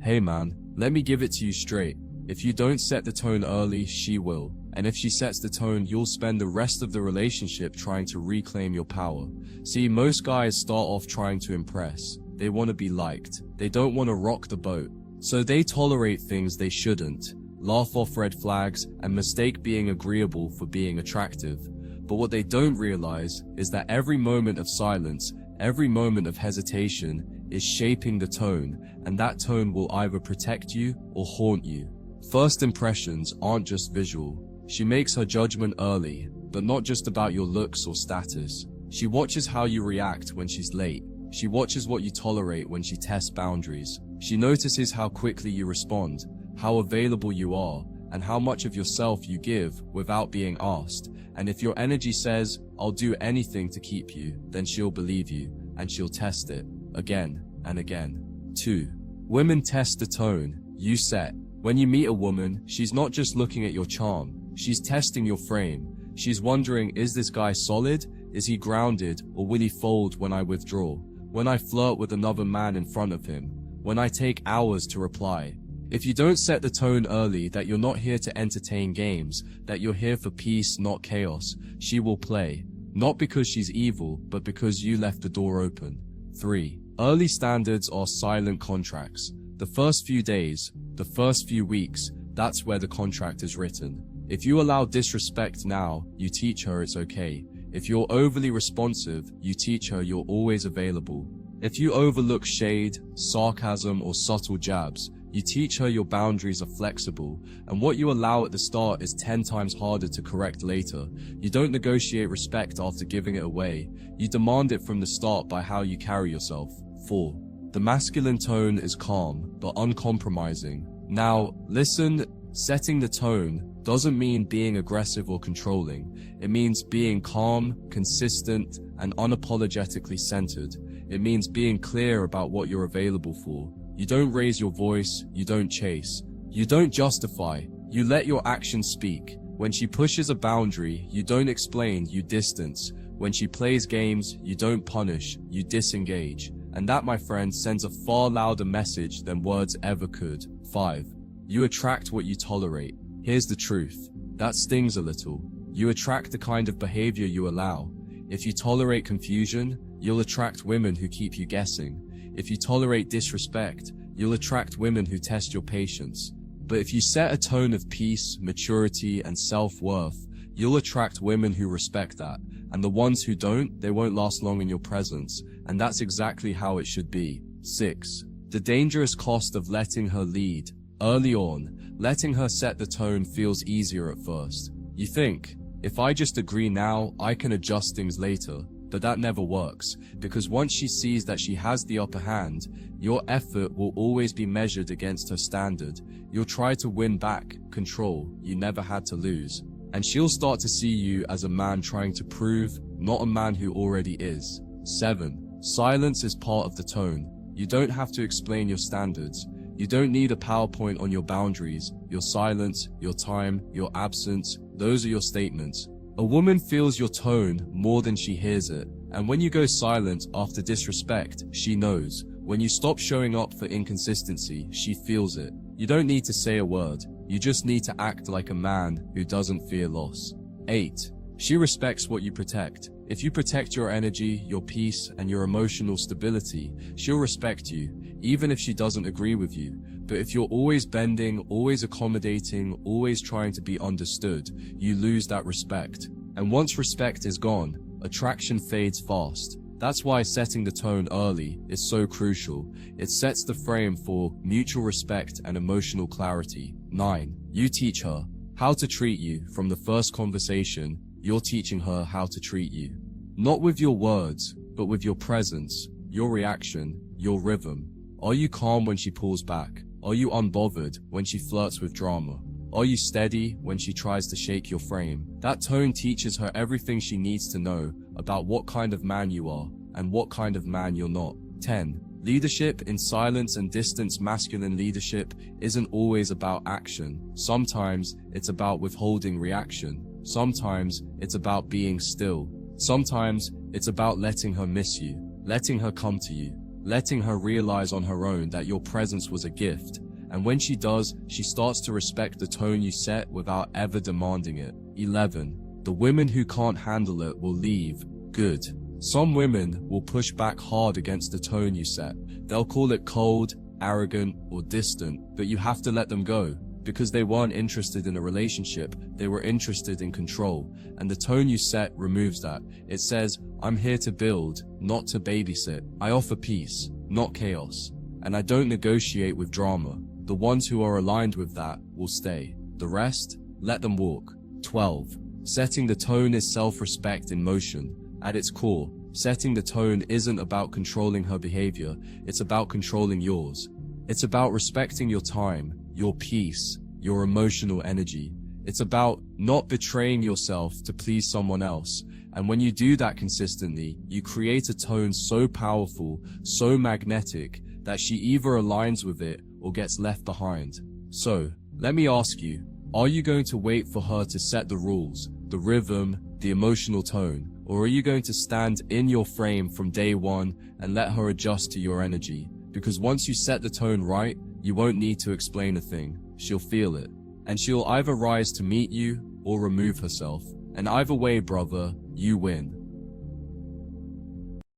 Hey man, let me give it to you straight. If you don't set the tone early, she will. And if she sets the tone, you'll spend the rest of the relationship trying to reclaim your power. See, most guys start off trying to impress. They want to be liked. They don't want to rock the boat. So they tolerate things they shouldn't, laugh off red flags, and mistake being agreeable for being attractive. But what they don't realize is that every moment of silence, every moment of hesitation is shaping the tone, and that tone will either protect you or haunt you. First impressions aren't just visual. She makes her judgment early, but not just about your looks or status. She watches how you react when she's late. She watches what you tolerate when she tests boundaries. She notices how quickly you respond, how available you are, and how much of yourself you give without being asked. And if your energy says, "I'll do anything to keep you," then she'll believe you, and she'll test it again and again. 2. Women test the tone you set. When you meet a woman, she's not just looking at your charm. She's testing your frame. She's wondering, is this guy solid? Is he grounded? Or will he fold when I withdraw? When I flirt with another man in front of him? When I take hours to reply? If you don't set the tone early that you're not here to entertain games, that you're here for peace, not chaos, she will play. Not because she's evil, but because you left the door open. 3. Early standards are silent contracts. The first few days, the first few weeks, that's where the contract is written. If you allow disrespect now, you teach her it's okay. If you're overly responsive, you teach her you're always available. If you overlook shade, sarcasm, or subtle jabs, you teach her your boundaries are flexible, and what you allow at the start is 10 times harder to correct later. You don't negotiate respect after giving it away. You demand it from the start by how you carry yourself. 4. The masculine tone is calm, but uncompromising. Now, listen, setting the tone doesn't mean being aggressive or controlling. It means being calm, consistent, and unapologetically centered. It means being clear about what you're available for. You don't raise your voice, you don't chase. You don't justify, you let your actions speak. When she pushes a boundary, you don't explain, you distance. When she plays games, you don't punish, you disengage. And that, my friend, sends a far louder message than words ever could. 5. You attract what you tolerate. Here's the truth. That stings a little. You attract the kind of behavior you allow. If you tolerate confusion, you'll attract women who keep you guessing. If you tolerate disrespect, you'll attract women who test your patience. But if you set a tone of peace, maturity, and self-worth, you'll attract women who respect that. And the ones who don't, they won't last long in your presence. And that's exactly how it should be. 6. The dangerous cost of letting her lead. Early on, letting her set the tone feels easier at first. You think, if I just agree now, I can adjust things later. But that never works, because once she sees that she has the upper hand, your effort will always be measured against her standard. You'll try to win back control you never had to lose. And she'll start to see you as a man trying to prove, not a man who already is. 7. Silence is part of the tone. You don't have to explain your standards. You don't need a PowerPoint on your boundaries. Your silence, your time, your absence, those are your statements. A woman feels your tone more than she hears it. And when you go silent after disrespect, she knows. When you stop showing up for inconsistency, she feels it. You don't need to say a word. You just need to act like a man who doesn't fear loss. 8. She respects what you protect. If you protect your energy, your peace, and your emotional stability, she'll respect you, even if she doesn't agree with you. But if you're always bending, always accommodating, always trying to be understood, you lose that respect. And once respect is gone, attraction fades fast. That's why setting the tone early is so crucial. It sets the frame for mutual respect and emotional clarity. 9. You teach her how to treat you. From the first conversation, you're teaching her how to treat you. Not with your words, but with your presence, your reaction, your rhythm. Are you calm when she pulls back? Are you unbothered when she flirts with drama? Are you steady when she tries to shake your frame? That tone teaches her everything she needs to know about what kind of man you are and what kind of man you're not. 10. Leadership in silence and distance. Masculine leadership isn't always about action. Sometimes it's about withholding reaction. Sometimes it's about being still. Sometimes it's about letting her miss you, letting her come to you, letting her realize on her own that your presence was a gift. And when she does, she starts to respect the tone you set without ever demanding it. 11. The women who can't handle it will leave. Good. Some women will push back hard against the tone you set. They'll call it cold, arrogant, or distant, but you have to let them go. Because they weren't interested in a relationship, they were interested in control. And the tone you set removes that. It says, I'm here to build, not to babysit. I offer peace, not chaos. And I don't negotiate with drama. The ones who are aligned with that will stay. The rest, let them walk. 12. Setting the tone is self-respect in motion. At its core, setting the tone isn't about controlling her behavior, it's about controlling yours. It's about respecting your time, your peace, your emotional energy. It's about not betraying yourself to please someone else. And when you do that consistently, you create a tone so powerful, so magnetic, that she either aligns with it or gets left behind. So, let me ask you, are you going to wait for her to set the rules, the rhythm, the emotional tone, or are you going to stand in your frame from day one and let her adjust to your energy? Because once you set the tone right, you won't need to explain a thing. She'll feel it. And she'll either rise to meet you or remove herself. And either way, brother, you win.